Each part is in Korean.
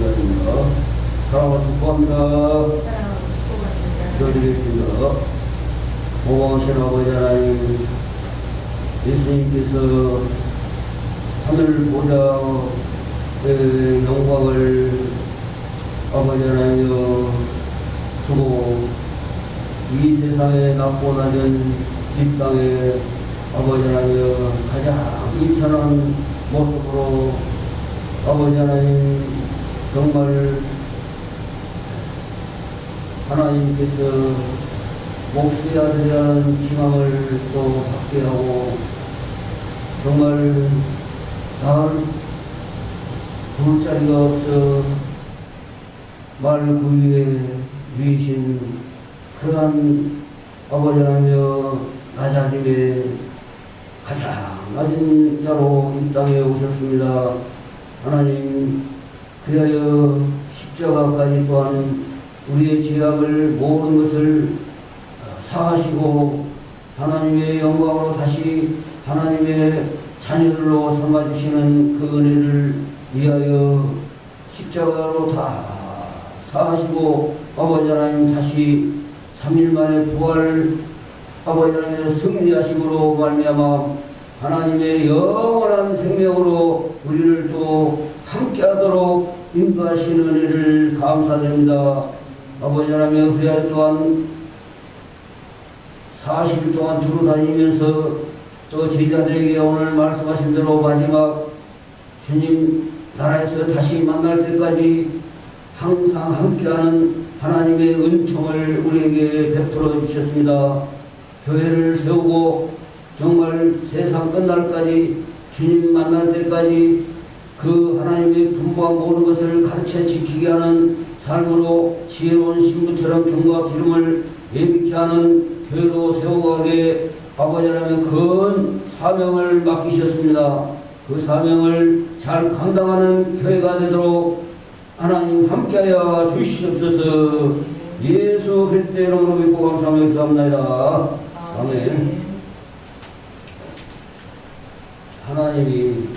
시간입니다. 사랑하고 축복합니다. 사랑하고 축복합니다. 기도드리겠습니다. 고마우신 아버지 하나님, 예수님께서 하늘 보좌 영광을 아버지 하나님여 두고 이 세상에 낮고 낮은 이 땅에 아버지 하나님여 가장 인천한 모습으로 아버지 하나님 정말 하나님께서 목숨이 아들이라는 지망을 또 받게 하고 정말 나를 부를 자리가 없어 말 구유에 누이신 그러한 아버지 하나님여 낮아짐에 가장 낮은 자로 이 땅에 오셨습니다. 하나님 그리하여 십자가까지 또한 우리의 죄악을 모든 것을 사하시고 하나님의 영광으로 다시 하나님의 자녀들로 삼아주시는 그 은혜를 위하여 십자가로 다 사하시고 아버지 하나님 다시 3일 만에 부활 아버지 하나님 승리하심으로 말미암아 하나님의 영원한 생명으로 우리를 또 함께하도록 인도하시는 은혜를 감사드립니다. 아버지 하나님 그리하여 또한 40일 동안 두루 다니면서 또 제자들에게 오늘 말씀하신 대로 마지막 주님 나라에서 다시 만날 때까지 항상 함께하는 하나님의 은총을 우리에게 베풀어 주셨습니다. 교회를 세우고 정말 세상 끝날까지 주님 만날 때까지 그 하나님의 분부한 모든 것을 가르쳐 지키게 하는 삶으로 지혜로운 신부처럼 등과 기름을 예비케 하는 교회로 세워가게 아버지 하나님의 큰 사명을 맡기셨습니다. 그 사명을 잘 감당하는 교회가 되도록 하나님 함께하여 주시옵소서. 예수 그리스도의 이름으로 믿고 감사하며 기도합니다. 아멘. 하나님이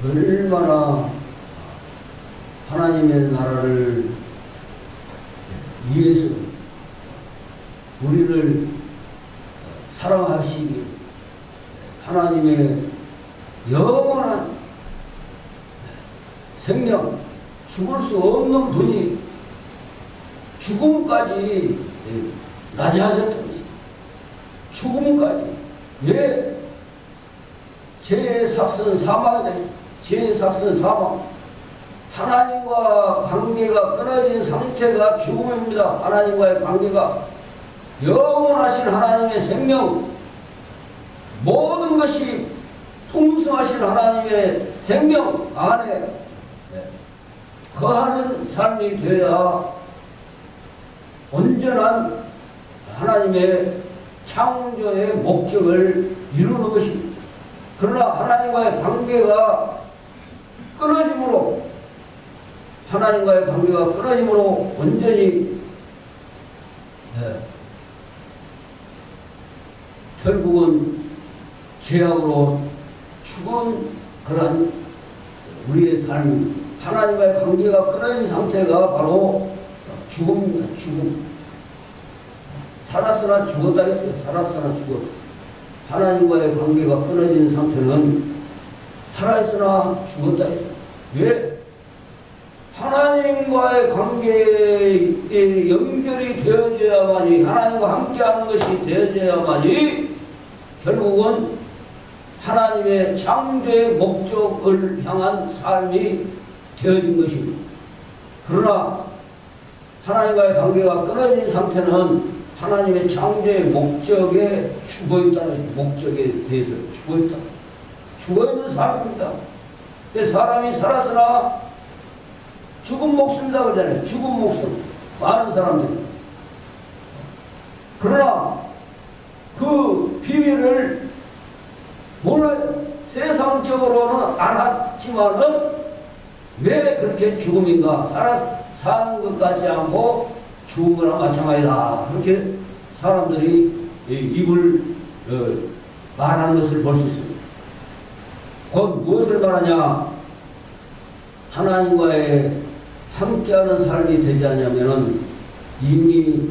얼마나 하나님의 나라를 위해서 우리를 사랑하시기 하나님의 영원한 생명 죽을 수 없는 분이 죽음까지 낮아졌던 것입니다. 죽음까지 왜 죄삭선 사망이 됐습니다. 죄삭선 사망 하나님과 관계가 끊어진 상태가 죽음입니다. 하나님과의 관계가 영원하신 하나님의 생명 모든 것이 풍성하신 하나님의 생명 안에 거하는 삶이 되어야 온전한 하나님의 창조의 목적을 이루는 것입니다. 그러나 하나님과의 관계가 끊어짐으로 하나님과의 관계가 끊어짐으로 온전히 결국은 죄악으로 죽은 그런 우리의 삶 하나님과의 관계가 끊어진 상태가 바로 죽음입니다. 죽음. 살았으나 죽었다 했어요. 살았으나 죽었다. 하나님과의 관계가 끊어진 상태는 살아있으나 죽었다 했어요. 왜? 하나님과의 관계에 연결이 되어져야만이 하나님과 함께하는 것이 되어져야만이 결국은 하나님의 창조의 목적을 향한 삶이 되어진 것입니다. 그러나 하나님과의 관계가 끊어진 상태는 하나님의 창조의 목적에 죽어있다는 목적에 대해서 죽어있다. 죽어있는 삶입니다. 사람이 살았으나 죽은 목숨이다 그러잖아요. 죽은 목숨. 많은 사람들이. 그러나 그 비밀을 몰라요. 세상적으로는 알았지만은 왜 그렇게 죽음인가? 사는 것 같지 않고 죽은 거랑 마찬가지다. 그렇게 사람들이 입을 말하는 것을 볼 수 있습니다. 곧 무엇을 말하냐? 하나님과의 함께하는 삶이 되지 않으면은 이미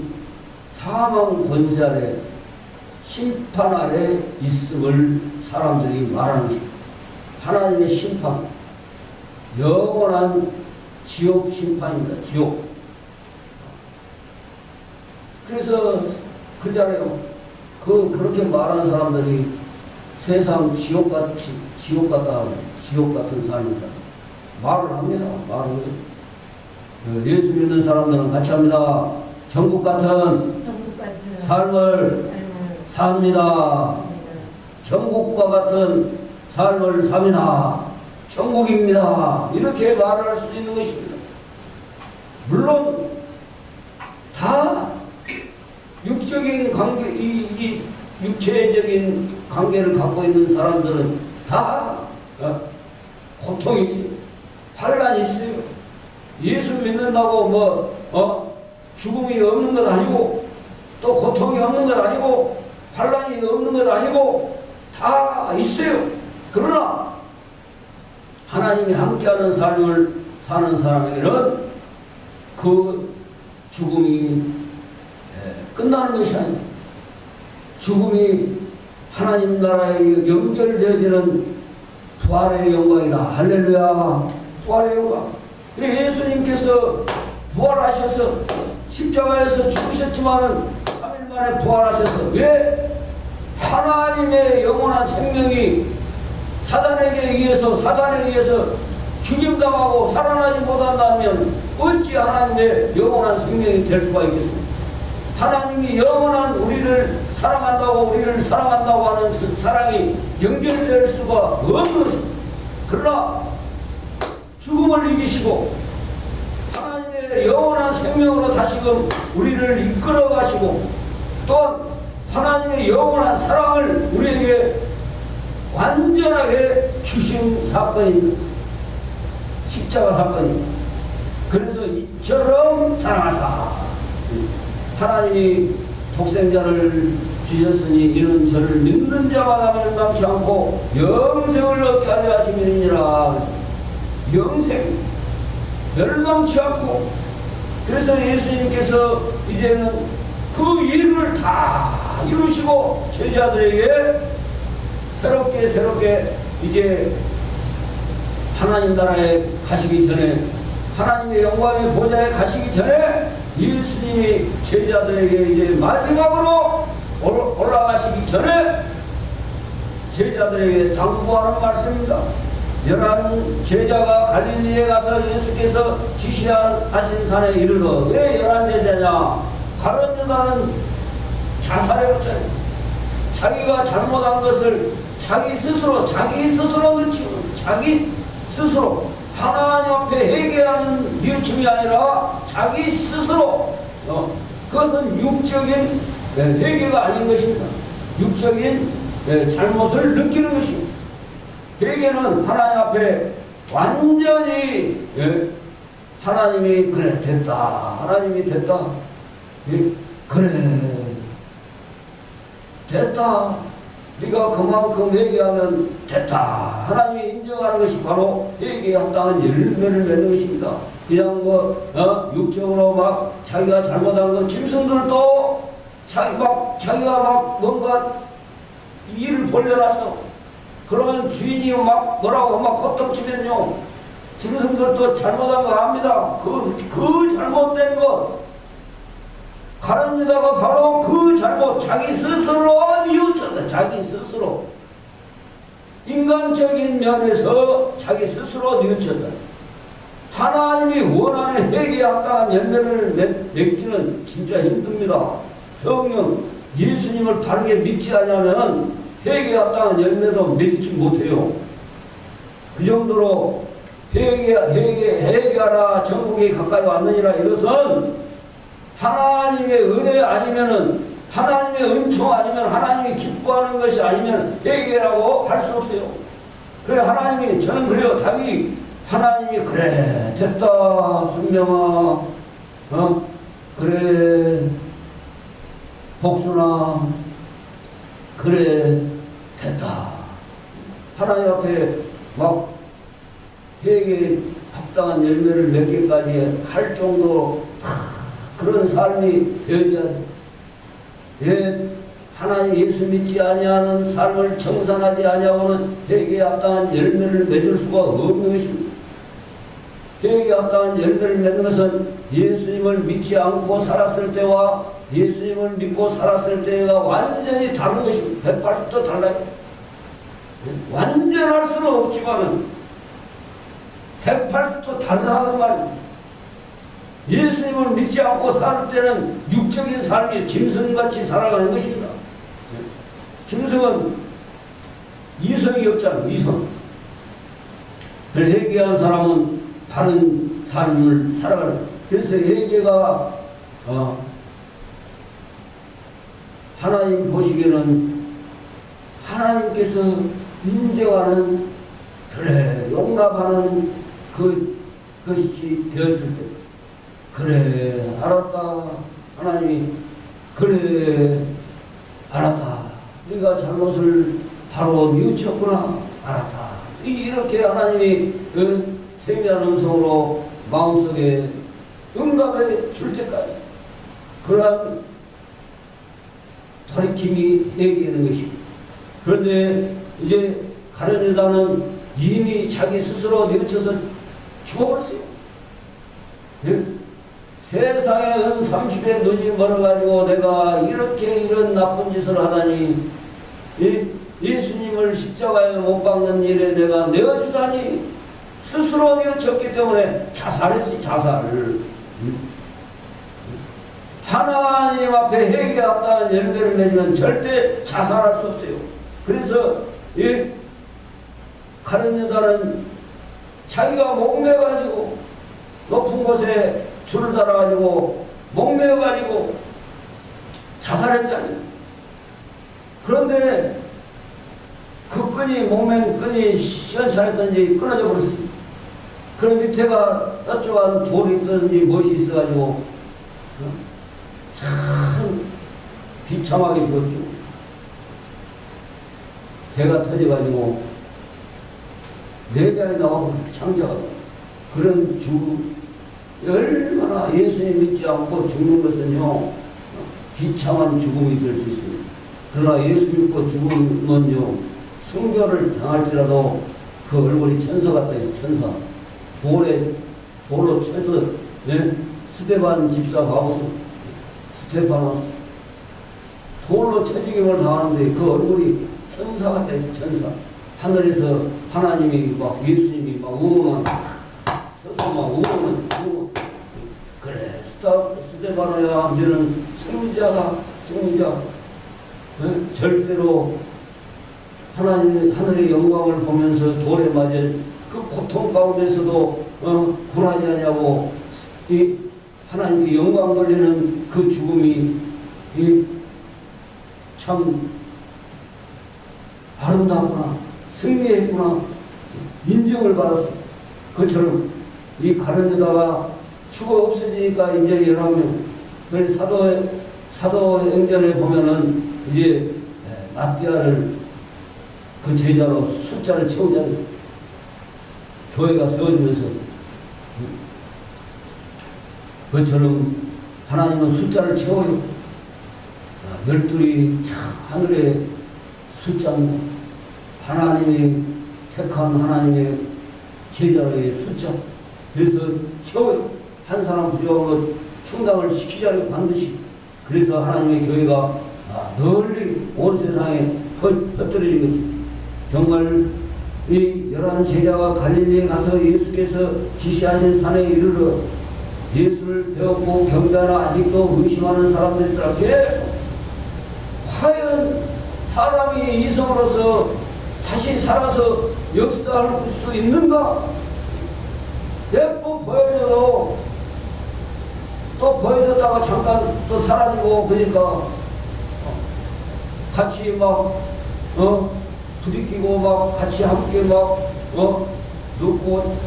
사망 권세 아래 심판 아래 있음을 사람들이 말하는 것입니다. 하나님의 심판, 영원한 지옥 심판입니다. 지옥. 그래서 그잖아요. 그렇게 말하는 사람들이 세상 지옥 같은 삶을 말을 합니다. 말을 해요. 예수 믿는 사람들은 같이 합니다. 천국 같은 삶을 삽니다. 천국과 같은 삶을 삽니다. 천국입니다. 이렇게 말을 할 수 있는 것입니다. 물론 다 육적인 관계, 이 육체적인 관계를 갖고 있는 사람들은 다 고통이 있어요. 환란이 있어요. 예수 믿는다고 죽음이 없는 것 아니고 또 고통이 없는 것 아니고 환란이 없는 것 아니고 다 있어요. 그러나 하나님이 함께하는 삶을 사는 사람에게는 그 죽음이 끝나는 것이 아니에요. 죽음이 하나님 나라에 연결되어지는 부활의 영광이다. 할렐루야. 부활의 영광. 예수님께서 부활하셔서 십자가에서 죽으셨지만 3일 만에 부활하셔서 왜? 하나님의 영원한 생명이 사단에 의해서 죽임당하고 살아나지 못한다면 어찌 하나님의 영원한 생명이 될 수가 있겠습니까? 하나님이 영원한 우리를 사랑한다고 하는 사랑이 연결될 수가 없는 것입니다. 그러나 죽음을 이기시고 하나님의 영원한 생명으로 다시금 우리를 이끌어 가시고 또한 하나님의 영원한 사랑을 우리에게 완전하게 주신 사건입니다. 십자가 사건입니다. 그래서 이처럼 사랑하사 하나님이 독생자를 주셨으니 이는 저를 믿는 자마다 멸망치 않고 영생을 얻게 하려 하심이니라. 영생, 멸망치 않고. 그래서 예수님께서 이제는 그 일을 다 이루시고 제자들에게 새롭게 이제 하나님 나라에 가시기 전에, 하나님의 영광의 보좌에 가시기 전에 예수님이 제자들에게 이제 마지막으로 올라가시기 전에 제자들에게 당부하는 말씀입니다. 11 제자가 갈릴리에 가서 예수께서 지시하신 산에 이르러. 왜 11 제자냐? 가룟 유다는 자살해 버렸잖아요. 자기가 잘못한 것을 자기 스스로 늦추고 자기 스스로 하나님 앞에 회개하는 뉘우침이 아니라 자기 스스로 그것은 육적인 회개가 아닌 것입니다. 육적인 잘못을 느끼는 것입니다. 회개는 하나님 앞에 완전히 하나님이 그래 됐다. 하나님이 됐다. 그래 됐다. 네가 그만큼 회개하면 됐다. 하나님이 인정하는 것이 바로 회개에 합당한 열매를 맺는 것입니다. 그냥 육적으로 막 자기가 잘못한 것, 짐승들도 자기가 막 뭔가 일을 벌려놨어. 그러면 주인이 막 뭐라고 막 헛떡치면요, 짐승들도 잘못한 거 압니다. 그 잘못된 것, 가룟 유다가 바로 그 잘못, 자기 스스로 뉘우쳤다. 자기 스스로 인간적인 면에서 자기 스스로 뉘우쳤다. 하나님이 원하는 회개에 합당한 열매를 맺기는 진짜 힘듭니다. 성령 예수님을 바르게 믿지 않으면 회개에 합당한 열매도 맺지 못해요. 그 정도로 회개하라 천국이 가까이 왔느니라. 이것은 하나님의 은혜 아니면은, 하나님의 은총 아니면, 하나님이 기뻐하는 것이 아니면 회개라고 할 수 없어요. 그래, 하나님이, 저는 그래요. 답이 하나님이 그래 됐다 순명아, 그래 복순아, 그래 됐다. 하나님 앞에 막 회개 합당한 열매를 맺기까지 할 정도로 그런 삶이 되어져야 돼. 예, 하나님 예수 믿지 아니하는 삶을 정산하지 아니하고는 회개에 합당한 열매를 맺을 수가 없는 것입니다. 회개에 합당한 열매를 맺는 것은 예수님을 믿지 않고 살았을 때와 예수님을 믿고 살았을 때가 완전히 다른 것입니다. 180도 달라요. 완전할 수는 없지만은 180도 다르다는 말입니다. 예수님을 믿지 않고 살 때는 육적인 삶이 짐승같이 살아가는 것입니다. 짐승은 이성이 없잖아요. 이성. 회개한 사람은 바른 삶을 살아가는. 그래서 회개가 하나님 보시기에는 하나님께서 인정하는 그래 용납하는 그것이 되었을 때 그래 알았다. 하나님이 그래 알았다. 네가 잘못을 바로 뉘우쳤구나. 알았다. 이렇게 하나님이 세미한 음성으로 마음속에 응답해 줄 때까지 그러한 돌이킴이 얘기하는 것입니다. 그런데 이제 가룟 유다는 이미 자기 스스로 뉘우쳐서 죽어버렸어요. 네? 세상에 은 30에 눈이 멀어가지고 내가 이렇게 이런 나쁜 짓을 하다니 예수님을 십자가에 못 박는 일에 내가 내어주다니 스스로 뉘우쳤기 때문에 자살했어요. 자살을. 하나님 앞에 회개에 합당한 열매를 맺으면 절대 자살할 수 없어요. 그래서 가룟 유다는 자기가 목매가지고 높은 곳에 줄을 달아가지고 목매어가지고 자살했잖아요. 그런데 그 끈이 목맨 끈이 시원찮았던지 끊어져 버렸어요. 그 밑에가 뾰족한 돌이 있던지 무엇이 있어가지고 참 비참하게 죽었죠. 배가 터져가지고 내장에 나오고 창자가 그런 죽음. 얼마나 예수님 믿지 않고 죽는 것은요 비참한 죽음이 될 수 있습니다. 그러나 예수 믿고 죽으면요 순교를 당할지라도 그 얼굴이 천사 같다 해요. 천사. 돌로 쳐서 스테반 집사 봐보세요. 스테파노스 돌로 쳐죽임을 당하는데 그 얼굴이 천사 같다 해서 천사. 하늘에서 하나님이 막 예수님이 막 응원하는 서서 막 응원하는 그래 스테파노야 너는 승리자다 승리자. 절대로 하늘의 영광을 보면서 돌에 맞을 그 고통 가운데서도 굴하지 않냐고 이 하나님께 영광 돌리는 그 죽음이 참 아름답구나 승리했구나 인정을 받았어. 그처럼 이 가룟 유다가 죽어 없어지니까 이제 11명. 그래서 사도행전에 보면은 이제 마띠아를 그 제자로 숫자를 채우잖아요. 교회가 세워지면서 그처럼 하나님은 숫자를 채워요. 12이 하늘의 숫자입니다. 하나님이 택한 하나님의 제자로의 숫자. 그래서 채워요. 한 사람 부족한 것 충당을 시키자니 반드시. 그래서 하나님의 교회가 널리 온 세상에 흩어진 거지. 정말 이 11 제자가 갈릴리에 가서 예수께서 지시하신 산에 이르러 예수를 배웠고 경배하나 아직도 의심하는 사람들이 있더라. 계속 과연 사람이 이성으로서 다시 살아서 역사할 수 있는가? 몇 번 보여줘도 또 보여줬다가 잠깐 또 사라지고 그러니까 같이 막 부딪히고 막 같이 함께 막 눕고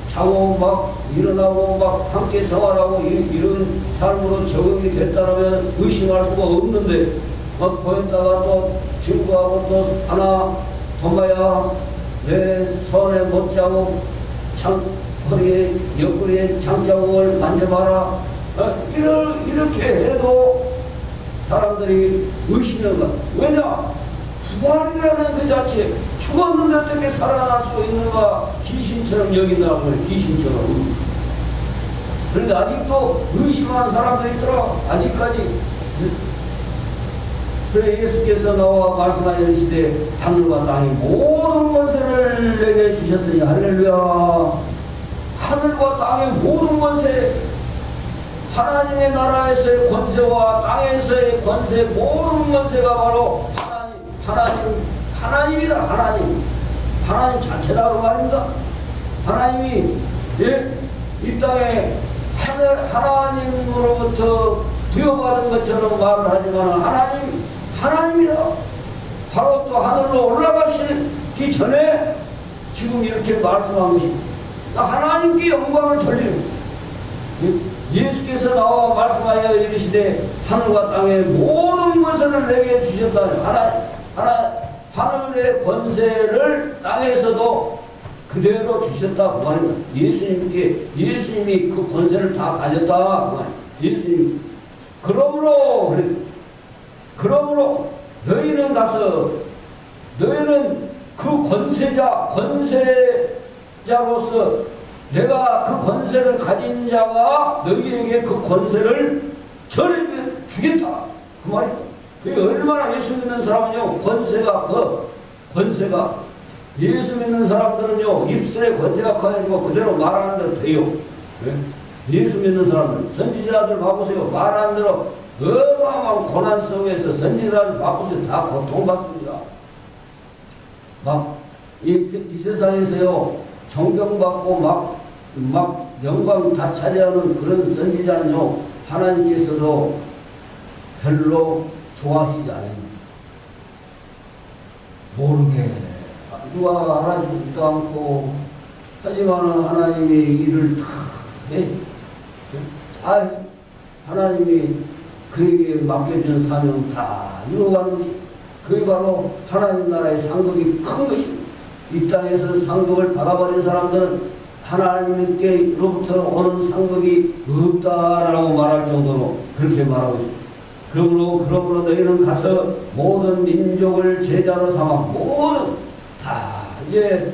자고 막 일어나고 막 함께 생활하고 이런 삶으로 적응이 됐다면 의심할 수가 없는데 막 보였다가 또 친구하고 또 하나 도마야 내 손에 못 자고 참 허리에 옆구리에 장자국을 만져봐라. 이렇게 해도 사람들이 의심하는 것. 왜냐? 부활이라는 그 자체, 죽었는데 어떻게 살아날 수 있는가? 귀신처럼 여긴다고 그래, 귀신처럼. 그런데 아직도 의심하는 사람들이 있더라, 아직까지. 그래 예수께서 나와 말씀하시되 하늘과 땅의 모든 권세를 내게 주셨으니 할렐루야. 하늘과 땅의 모든 권세, 하나님의 나라에서의 권세와 땅에서의 권세, 모든 권세가 바로 하나님이다. 하나님 자체라고 말입니다. 하나님이 이 땅에 하나님으로부터 부여받은 것처럼 말을 하지만 하나님이다. 바로 또 하늘로 올라가시기 전에 지금 이렇게 말씀한 것입니다. 하나님께 영광을 돌리는 예수께서 나와 말씀하여 이르시되 하늘과 땅의 모든 것을 내게 주셨다. 하늘의 권세를 땅에서도 그대로 주셨다고 말입니다. 예수님이 그 권세를 다 가졌다. 예수님. 그러므로 너희는 가서 너희는 그 권세자로서 내가 그 권세를 가진 자가 너희에게 그 권세를 전해주겠다. 그 말이야. 그게 얼마나 예수 믿는 사람은요, 권세가 예수 믿는 사람들은요, 입술에 권세가 커가지고 그대로 말하는 대로 돼요. 예수 믿는 사람들, 선지자들 봐보세요. 말하는 대로 어마어마한 고난 속에서 선지자들 봐보세요. 다 고통받습니다. 이 세상에서요, 존경받고 막 영광 다 차지하는 그런 선지자는요, 하나님께서도 별로 좋아하시지 않아요. 모르게 누가 알아주지도 않고 하지만 하나님이 일을 다 해. 하나님이 그에게 맡겨준 사명 다 이루어가는 것이 그게 바로 하나님 나라의 상급이 큰 것입니다. 이 땅에서 상급을 받아버린 사람들은 하나님께로부터 오는 상급이 없다라고 말할 정도로 그렇게 말하고 있습니다. 그러므로 너희는 가서 모든 민족을 제자로 삼아 모든 다 이제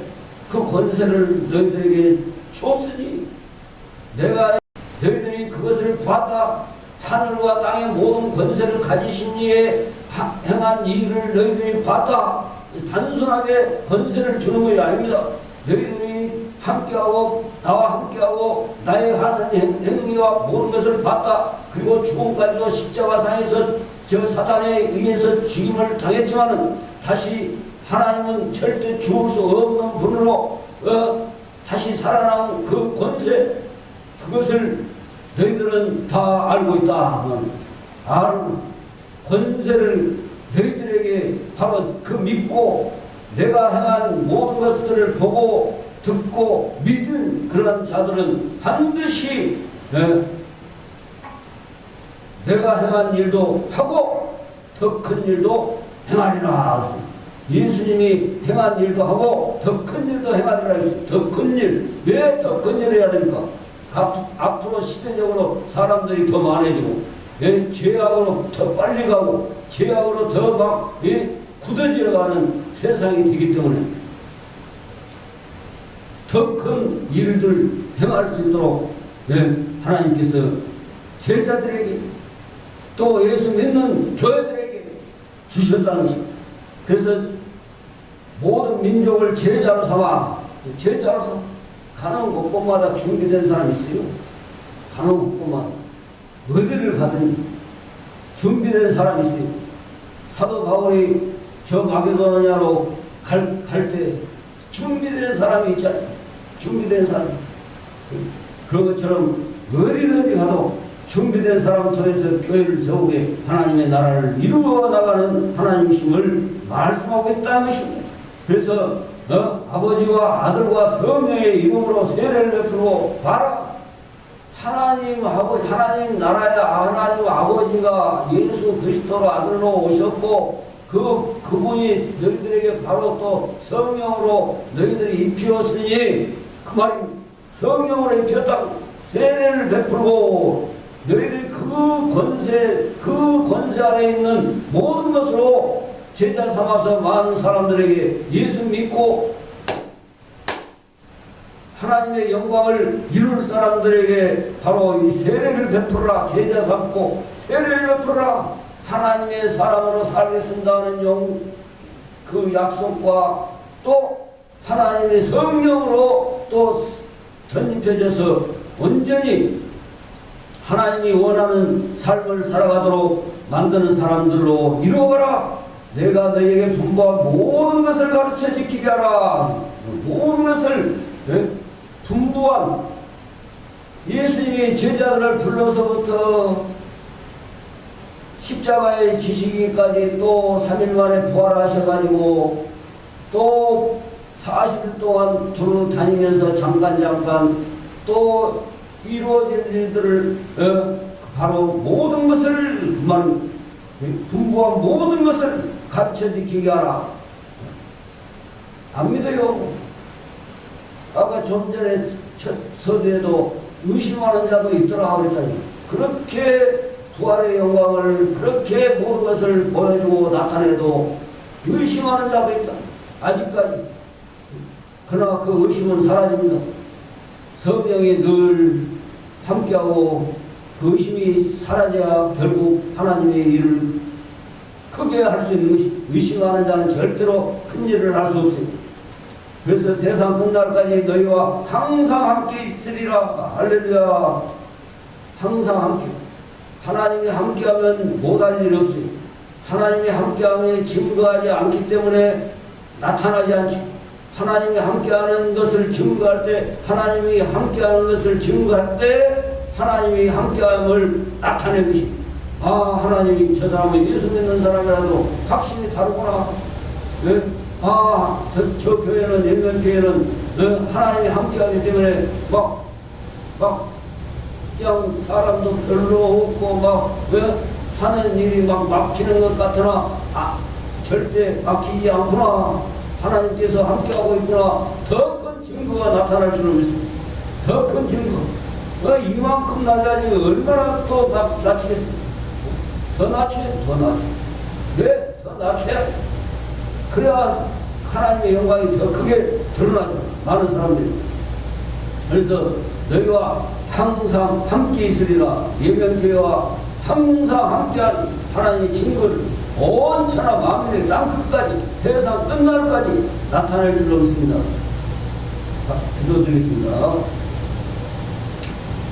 그 권세를 너희들에게 줬으니 내가 너희들이 그것을 봤다. 하늘과 땅의 모든 권세를 가지신 이에 행한 일을 너희들이 봤다. 단순하게 권세를 주는 것이 아닙니다. 너희들이 함께하고 나와 함께하고 나의 하는 행위와 모든 것을 봤다. 그리고 죽음까지도 십자가상에서 저 사탄에 의해서 죽임을 당했지만은 다시 하나님은 절대 죽을 수 없는 분으로 다시 살아난 그 권세, 그것을 너희들은 다 알고 있다. 권세를 너희들에게 바로 그 믿고 내가 행한 모든 것들을 보고 듣고 믿은 그런 자들은 반드시 내가 행한 일도 하고 더 큰 일도 행하리라. 예수님이 행한 일도 하고 더 큰 일도 행하리라 했어요. 더 큰 일. 왜 더 큰 일을 해야 됩니까? 앞으로 시대적으로 사람들이 더 많아지고 죄악으로 더 빨리 가고 죄악으로 더 막 굳어져가는 세상이 되기 때문에 더 큰 일들 행할 수 있도록 하나님께서 제자들에게 또 예수 믿는 교회들에게 주셨다는 것입니다. 그래서 모든 민족을 제자로 삼아 가는 곳곳마다 준비된 사람이 있어요. 가는 곳곳마다 어디를 가든 준비된 사람이 있어요. 사도 바울이 저 마게도냐로 갈 때 준비된 사람이 있잖아요. 준비된 사람. 그런 것처럼 어디든지 가도 준비된 사람 통해서 교회를 세우게 하나님의 나라를 이루어 나가는 하나님이심을 말씀하고 있다는 것입니다. 그래서 아버지와 아들과 성령의 이름으로 세례를 베풀고 봐라. 하나님 나라의 하나님 아버지가 예수 그리스도로 아들로 오셨고 그분이 너희들에게 바로 또 성령으로 너희들이 입히었으니 그 말이 성령으로 입혔다 세례를 베풀고 너희들이 그 권세 안에 있는 모든 것으로 제자 삼아서 많은 사람들에게 예수 믿고 하나님의 영광을 이룰 사람들에게 바로 이 세례를 베풀어라. 제자 삼고 세례를 베풀어라. 하나님의 사람으로 살겠습니다는 그 약속과 또 하나님의 성령으로 또 덧입혀져서 온전히 하나님이 원하는 삶을 살아가도록 만드는 사람들로 이루어가라. 내가 너희에게 분부한 모든 것을 가르쳐 지키게 하라. 모든 것을 분부한 예수님이 제자들을 불러서부터 십자가에 지시기까지 또 3일 만에 부활하셔가지고 또 40일 동안 두루 다니면서 잠깐 또 이루어질 일들을 바로 모든 것을 분부한 모든 것을 가르쳐 지키게 하라. 안 믿어요. 아까 좀 전에 첫 서두에도 의심하는 자도 있더라 그랬잖아요. 그렇게 부활의 영광을 그렇게 모든 것을 보여주고 나타내도 의심하는 자도 있다. 아직까지. 그러나 그 의심은 사라집니다. 성령이 늘 함께하고 그 의심이 사라져야 결국 하나님의 일을 크게 할 수 있는 것이, 의심하는 자는 절대로 큰 일을 할 수 없습니다. 그래서 세상 끝날까지 너희와 항상 함께 있으리라. 할렐루야. 항상 함께. 하나님이 함께하면 못할 일이 없어요. 하나님이 함께하면 증거하지 않기 때문에 나타나지 않죠. 하나님이 함께하는 것을 증거할 때, 하나님이 함께하는 것을 증거할 때 하나님이 함께함을 나타낸 것입니다. 아, 하나님이 저 사람은 예수 믿는 사람이라도 확신이 다르구나. 네? 아, 저 교회는, 예면교회는 하나님이 함께하기 때문에 그냥 사람도 별로 없고 하는 일이 막히는 것 같으나 절대 막히지 않구나. 하나님께서 함께하고 있구나. 더 큰 증거가 나타날 줄을 믿습니다. 더 큰 증거. 이만큼 낮아지 얼마나 또 낮추겠습니까? 더 낮춰. 왜? 더 낮춰야. 그래야 하나님의 영광이 더 크게 드러나죠. 많은 사람들이. 그래서 너희와 항상 함께 있으리라. 예면교회와 항상 함께한 하나님의 증거를 온 천하 만민의 땅끝까지 세상 끝날까지 나타낼 줄로 믿습니다. 기도드리겠습니다.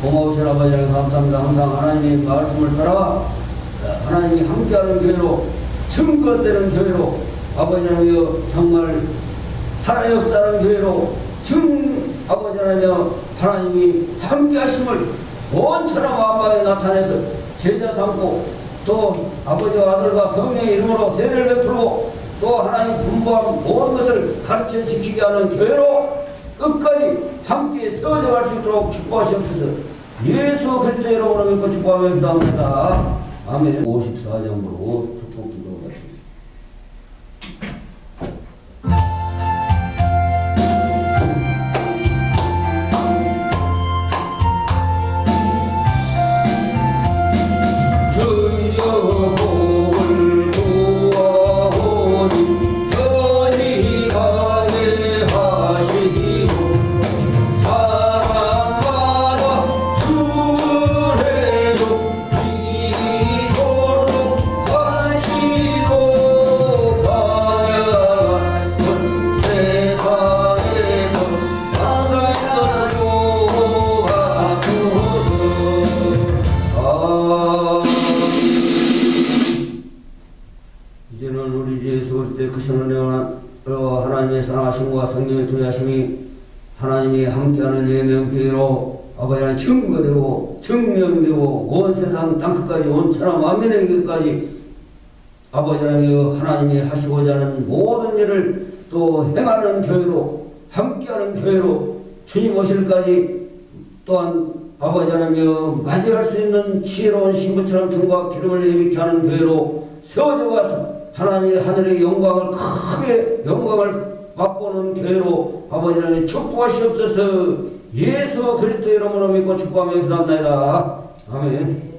고마우신 아버지 하나님 감사합니다. 항상 하나님의 말씀을 따라 하나님이 함께하는 교회로, 증거되는 교회로, 아버지 하나님 정말 살아 역사하는 교회로 아버지 하나님이 함께하심을 온 천하 만방에 나타내서 제자 삼고 또 아버지와 아들과 성령의 이름으로 세례를 베풀고 또 하나님 분부한 모든 것을 가르쳐 지키게 하는 교회로 끝까지 함께 세워져 갈 수 있도록 축복하시옵소서. 예수 그리스도의 이름으로 믿고 축복하며 기도합니다. 아멘. 54장으로 축복 기도 하시겠습니다. 하나님의 사랑하심과 성령의 도하심이 하나님이 함께하는 예명교회로 아버지 하나님 증거되고 증명되고 온 세상 땅끝까지 온 천하 만민에게까지 아버지 하나님이 하시고자 하는 모든 일을 또 행하는 교회로 함께하는 교회로 주님 오실까지 또한 아버지 하나님 맞이할 수 있는 지혜로운 신부처럼 등과 기름을 예비케 하는 교회로 세워져 가서 하나님의 하늘의 영광을 크게 영광을 맛보는 교회로 아버지 하나님 축복하시옵소서. 예수 그리스도 이름으로 믿고 축복하며 기도합니다. 아멘.